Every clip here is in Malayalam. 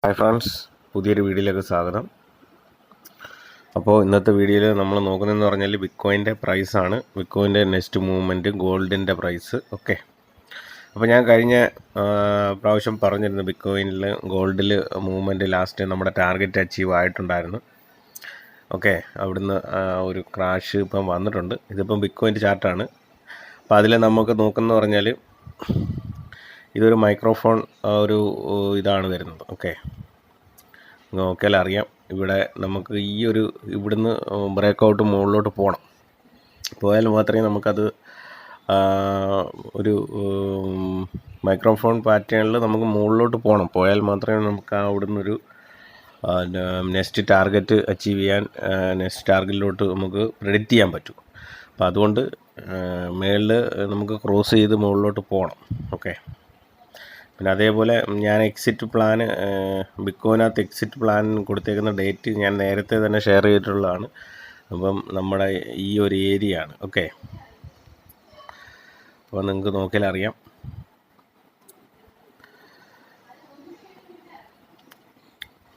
ഹായ് ഫ്രണ്ട്സ്, പുതിയൊരു വീഡിയോയിലേക്ക് സ്വാഗതം. അപ്പോൾ ഇന്നത്തെ വീഡിയോയിൽ നമ്മൾ നോക്കുന്നതെന്ന് പറഞ്ഞാൽ ബിറ്റ്കോയിൻ്റെ പ്രൈസാണ്, ബിറ്റ്കോയിൻ്റെ നെക്സ്റ്റ് മൂവ്മെൻറ്റ്, ഗോൾഡിൻ്റെ പ്രൈസ്. ഓക്കെ, അപ്പോൾ ഞാൻ കഴിഞ്ഞ പ്രാവശ്യം പറഞ്ഞിരുന്നു ബിറ്റ്കോയിനിൽ ഗോൾഡിൽ മൂവ്മെൻറ്റ് ലാസ്റ്റ് നമ്മുടെ ടാർഗറ്റ് അച്ചീവ് ആയിട്ടുണ്ടായിരുന്നു. ഓക്കെ, അവിടുന്ന് ഒരു ക്രാഷ് ഇപ്പം വന്നിട്ടുണ്ട്. ഇതിപ്പം ബിറ്റ്കോയിൻ്റെ ചാർട്ടാണ്. അപ്പോൾ അതിൽ നമുക്ക് നോക്കുന്നത് പറഞ്ഞാൽ ഇതൊരു മൈക്രോഫോൺ ഒരു ഇതാണ് വരുന്നത്. ഓക്കെ, നോക്കിയാൽ അറിയാം. ഇവിടെ നമുക്ക് ഇവിടുന്ന് ബ്രേക്കൗട്ട് മുകളിലോട്ട് പോയാൽ മാത്രമേ നമുക്കത് ഒരു മൈക്രോഫോൺ പാറ്റേണിൽ നമുക്ക് മുകളിലോട്ട് പോയാൽ മാത്രമേ നമുക്ക് അവിടുന്ന് ഒരു നെക്സ്റ്റ് ടാർഗറ്റ് അച്ചീവ് ചെയ്യാൻ, നെക്സ്റ്റ് ടാർഗറ്റിലോട്ട് നമുക്ക് പ്രെഡിക്റ്റ് ചെയ്യാൻ പറ്റും. അപ്പോൾ അതുകൊണ്ട് മേളിൽ നമുക്ക് ക്രോസ് ചെയ്ത് മുകളിലോട്ട് പോകണം. ഓക്കെ, പിന്നെ അതേപോലെ ഞാൻ എക്സിറ്റ് പ്ലാൻ, ബിറ്റ്കോയിനകത്ത് എക്സിറ്റ് പ്ലാൻ കൊടുത്തേക്കുന്ന ഡേറ്റ് ഞാൻ നേരത്തെ തന്നെ ഷെയർ ചെയ്തിട്ടുള്ളതാണ്. അപ്പം നമ്മുടെ ഈ ഒരു ഏരിയ ആണ്. ഓക്കെ, അപ്പോൾ നിങ്ങൾക്ക് നോക്കിയാൽ അറിയാം.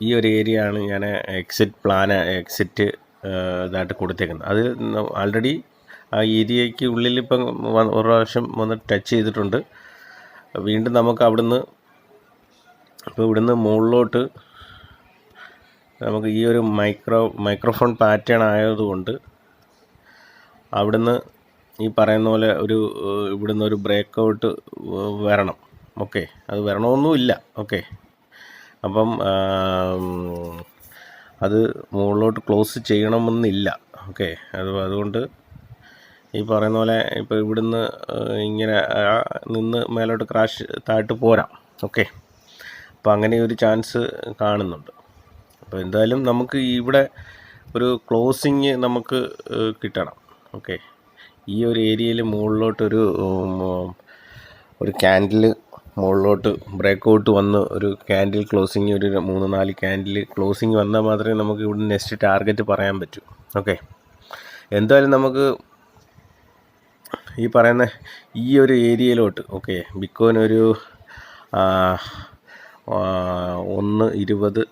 ഈ ഒരു ഏരിയ ആണ് ഞാൻ എക്സിറ്റ് ഇതായിട്ട് കൊടുത്തേക്കുന്നത്. അത് ആൾറെഡി ആ ഏരിയയ്ക്ക് ഉള്ളിൽ ഇപ്പം ഒരു പ്രാവശ്യം വന്ന് ടച്ച് ചെയ്തിട്ടുണ്ട്. വീണ്ടും നമുക്ക് ഇവിടുന്ന് മുകളിലോട്ട് നമുക്ക് ഈ ഒരു മൈക്രോഫോൺ പാറ്റേൺ ആയതുകൊണ്ട് അവിടുന്ന് ഈ പറയുന്ന പോലെ ഇവിടുന്ന് ഒരു ബ്രേക്കൗട്ട് വരണം. ഓക്കെ, അത് വരണമെന്നുമില്ല. ഓക്കെ, അപ്പം അത് മുകളിലോട്ട് ക്ലോസ് ചെയ്യണമെന്നില്ല. ഓക്കെ, അതുകൊണ്ട് ഈ പറയുന്ന പോലെ ഇപ്പോൾ ഇവിടുന്ന് ഇങ്ങനെ നിന്ന് മേലോട്ട് ക്രാഷ് താഴ്ത്ത് പോരാം. ഓക്കെ, അപ്പോൾ അങ്ങനെ ഒരു ചാൻസ് കാണുന്നുണ്ട്. അപ്പോൾ എന്തായാലും നമുക്ക് ഇവിടെ ഒരു ക്ലോസിങ് നമുക്ക് കിട്ടണം. ഓക്കെ, ഈ ഒരു ഏരിയയിൽ മുകളിലോട്ട് ഒരു ക്യാൻഡിൽ മുകളിലോട്ട് ബ്രേക്കൗട്ട് വന്ന് ഒരു ക്യാൻഡിൽ ക്ലോസിങ്, ഒരു 3-4 ക്യാൻഡിൽ ക്ലോസിങ് വന്നാൽ മാത്രമേ നമുക്ക് ഇവിടെ നെക്സ്റ്റ് ടാർഗറ്റ് പറയാൻ പറ്റൂ. ഓക്കെ, എന്തായാലും നമുക്ക് ഈ പറയുന്ന ഈ ഒരു ഏരിയയിലോട്ട്, ഓക്കെ, ബിറ്റ്കോയിൻ ഒരു 1.20,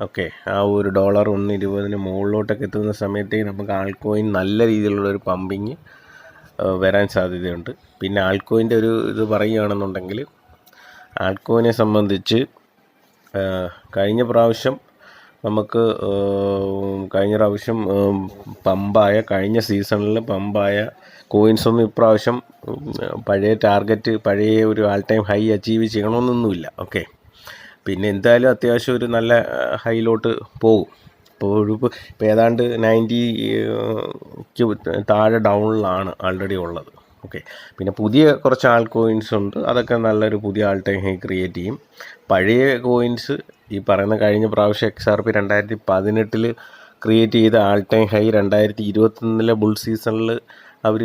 ഓക്കെ, ആ ഒരു ഡോളർ 1.20 മുകളിലോട്ടൊക്കെ എത്തുന്ന സമയത്തേക്ക് നമുക്ക് ആൾക്കോയിൻ നല്ല രീതിയിലുള്ളൊരു പമ്പിങ് വരാൻ സാധ്യതയുണ്ട്. പിന്നെ ആൾക്കോയിൻ്റെ ഒരു ഇത് പറയുകയാണെന്നുണ്ടെങ്കിൽ, ആൾക്കോയിനെ സംബന്ധിച്ച് കഴിഞ്ഞ പ്രാവശ്യം കഴിഞ്ഞ സീസണിൽ പമ്പായ കോയിൻസൊന്നും ഇപ്രാവശ്യം പഴയ ഒരു ആൾ ടൈം ഹൈ അച്ചീവ് ചെയ്യണമെന്നൊന്നുമില്ല. ഓക്കെ, പിന്നെ എന്തായാലും അത്യാവശ്യം ഒരു നല്ല ഹൈയിലോട്ട് പോകും. ഇപ്പോൾ ഏതാണ്ട് 90ക്ക് താഴെ ഡൗണിലാണ് ആൾറെഡി ഉള്ളത്. ഓക്കെ, പിന്നെ പുതിയ കുറച്ച് ആൾ കോയിൻസ് ഉണ്ട്, അതൊക്കെ നല്ലൊരു പുതിയ ആൾ ടൈം ഹൈ ക്രിയേറ്റ് ചെയ്യും. പഴയ കോയിൻസ് ഈ പറയുന്ന കഴിഞ്ഞ പ്രാവശ്യം XRP 2018 ക്രിയേറ്റ് ചെയ്ത ആൾ ടൈം ഹൈ 2021 ബുൾ സീസണിൽ അവർ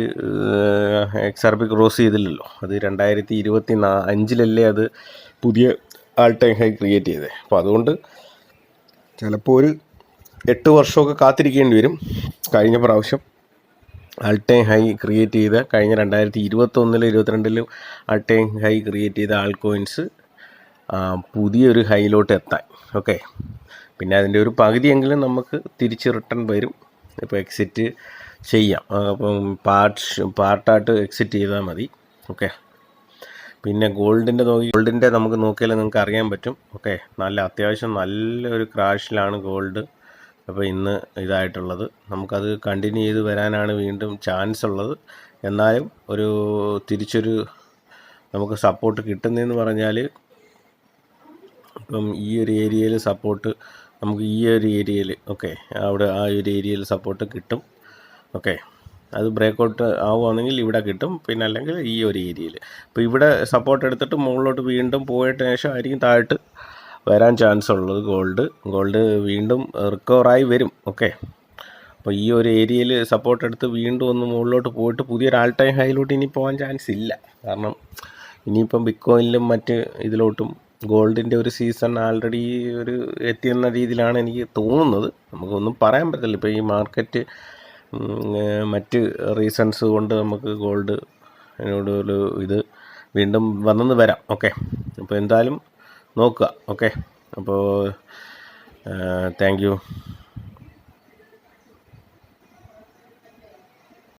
XRP ക്രോസ് ചെയ്തില്ലല്ലോ. അത് 2025 അത് പുതിയ ആൾ ടൈം ഹൈ ക്രിയേറ്റ് ചെയ്തത്. അപ്പോൾ അതുകൊണ്ട് ചിലപ്പോൾ ഒരു 8 വർഷമൊക്കെ കാത്തിരിക്കേണ്ടി വരും. കഴിഞ്ഞ പ്രാവശ്യം ആൾ ടൈം ഹൈ ക്രിയേറ്റ് ചെയ്ത കഴിഞ്ഞ 2021-22 ആൾ ടൈം ഹൈ ക്രിയേറ്റ് ചെയ്ത ആൾ കോയിൻസ് പുതിയൊരു ഹൈയിലോട്ട് എത്താൻ. ഓക്കെ, പിന്നെ അതിൻ്റെ ഒരു പകുതിയെങ്കിലും നമുക്ക് തിരിച്ച് റിട്ടേൺ വരും. ഇപ്പോൾ എക്സിറ്റ് ചെയ്യാം. അപ്പം പാർട്ടായിട്ട് എക്സിറ്റ് ചെയ്താൽ മതി. ഓക്കെ, പിന്നെ ഗോൾഡിൻ്റെ നമുക്ക് നോക്കിയാൽ നിങ്ങൾക്ക് അറിയാൻ പറ്റും. ഓക്കെ, അത്യാവശ്യം നല്ലൊരു ക്രാഷിലാണ് ഗോൾഡ് അപ്പോൾ ഇന്ന് ഇതായിട്ടുള്ളത്. നമുക്കത് കണ്ടിന്യൂ ചെയ്ത് വരാനാണ് വീണ്ടും ചാൻസ് ഉള്ളത്. എന്നാലും തിരിച്ചൊരു നമുക്ക് സപ്പോർട്ട് കിട്ടുന്നതെന്ന് പറഞ്ഞാൽ, ഇപ്പം ഈ ഒരു ഏരിയയിൽ സപ്പോർട്ട് നമുക്ക് ഈ ഒരു ഏരിയയിൽ, ഓക്കെ, അവിടെ ആ ഒരു ഏരിയയിൽ സപ്പോർട്ട് കിട്ടും. ഓക്കെ, അത് ബ്രേക്കൗട്ട് ആവുകയാണെങ്കിൽ ഇവിടെ കിട്ടും, പിന്നെ അല്ലെങ്കിൽ ഈ ഒരു ഏരിയയിൽ. ഇപ്പോൾ ഇവിടെ സപ്പോർട്ട് എടുത്തിട്ട് മുകളിലോട്ട് വീണ്ടും പോയിട്ട് ശേഷം ആയിരിക്കും താഴോട്ട് വരാൻ ചാൻസ് ഉള്ളത്. ഗോൾഡ് വീണ്ടും റിക്കവറായി വരും. ഓക്കെ, അപ്പോൾ ഈ ഒരു ഏരിയയിൽ സപ്പോർട്ട് എടുത്ത് വീണ്ടും ഒന്ന് മുകളിലോട്ട് പോയിട്ട് പുതിയൊരു ആൾ ടൈം ഹൈയിലോട്ട് ഇനി പോകാൻ ചാൻസ് ഇല്ല. കാരണം ഇനിയിപ്പം ബിറ്റ്കോയിനിലും മറ്റ് ഇതിലോട്ടും ഗോൾഡിൻ്റെ ഒരു സീസൺ ആൾറെഡി എത്തിയെന്ന രീതിയിലാണ് എനിക്ക് തോന്നുന്നത്. നമുക്കൊന്നും പറയാൻ പറ്റില്ല. ഇപ്പോൾ ഈ മാർക്കറ്റ് മറ്റ് റീസൺസ് കൊണ്ട് നമുക്ക് ഗോൾഡ് ഇത് വീണ്ടും വന്നെന്ന് വരാം. ഓക്കെ, അപ്പോൾ എന്തായാലും നോക്കുക. ഓക്കെ, അപ്പോൾ താങ്ക് യു.